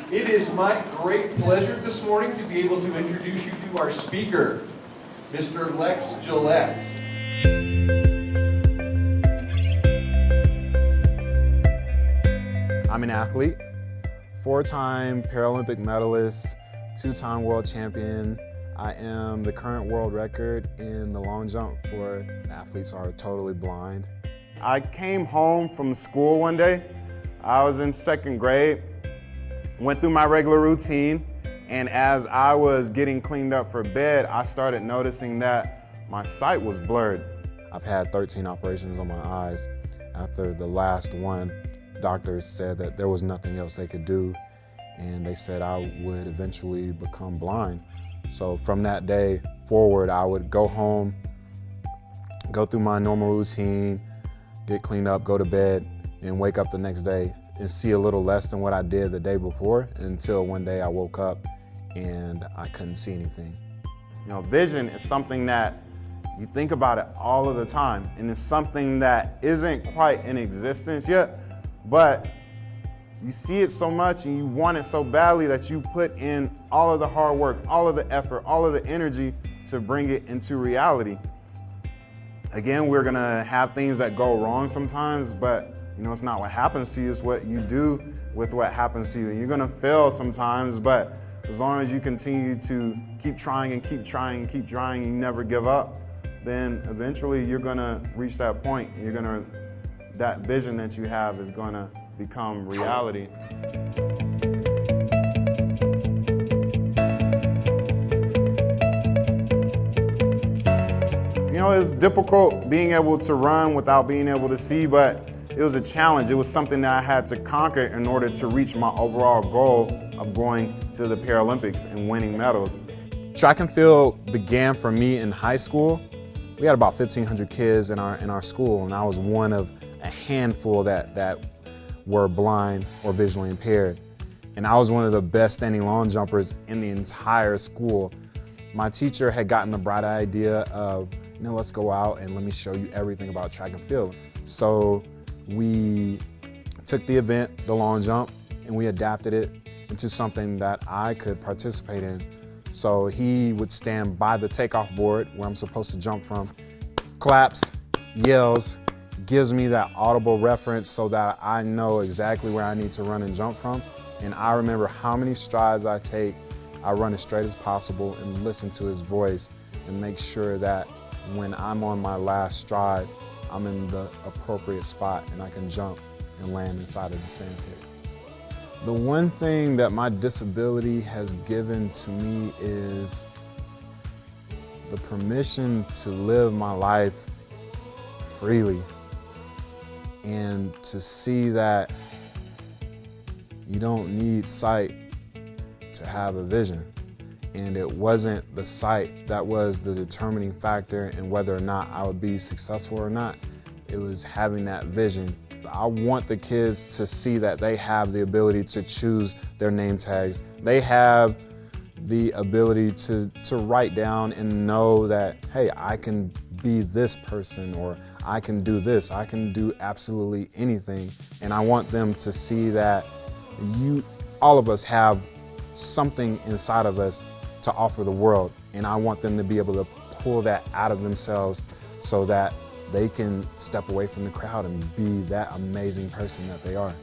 It is my great pleasure this morning to be able to introduce you to our speaker, Mr. Lex Gillette. I'm an athlete, 4-time Paralympic medalist, 2-time world champion. I am the current world record in the long jump for athletes who are totally blind. I came home from school one day. I was in 2nd grade, went through my regular routine, and as I was getting cleaned up for bed, I started noticing that my sight was blurred. I've had 13 operations on my eyes. After the last one, doctors said that there was nothing else they could do, and they said I would eventually become blind. So from that day forward, I would go home, go through my normal routine, get cleaned up, go to bed, and wake up the next day and see a little less than what I did the day before, until one day I woke up and I couldn't see anything. You know, vision is something that you think about it all of the time, and it's something that isn't quite in existence yet, but you see it so much and you want it so badly that you put in all of the hard work, all of the effort, all of the energy to bring it into reality. Again, we're gonna have things that go wrong sometimes, but you know, it's not what happens to you, it's what you do with what happens to you. And you're gonna fail sometimes, but as long as you continue to keep trying and keep trying and keep trying, and you never give up, then eventually you're gonna reach that point. That vision that you have is gonna become reality. You know, it's difficult being able to run without being able to see, but it was a challenge. It was something that I had to conquer in order to reach my overall goal of going to the Paralympics and winning medals. Track and field began for me in high school. We had about 1,500 kids in our school, and I was one of a handful that were blind or visually impaired. And I was one of the best standing long jumpers in the entire school. My teacher had gotten the bright idea of, you know, let's go out and let me show you everything about track and field. So we took the event, the long jump, and we adapted it into something that I could participate in. So he would stand by the takeoff board where I'm supposed to jump from, claps, yells, gives me that audible reference so that I know exactly where I need to run and jump from. And I remember how many strides I take. I run as straight as possible and listen to his voice and make sure that when I'm on my last stride, I'm in the appropriate spot and I can jump and land inside of the sand pit. The one thing that my disability has given to me is the permission to live my life freely and to see that you don't need sight to have a vision. And it wasn't the sight that was the determining factor in whether or not I would be successful or not. It was having that vision. I want the kids to see that they have the ability to choose their name tags. They have the ability to write down and know that, hey, I can be this person, or I can do this. I can do absolutely anything. And I want them to see that all of us have something inside of us to offer the world, and I want them to be able to pull that out of themselves so that they can step away from the crowd and be that amazing person that they are.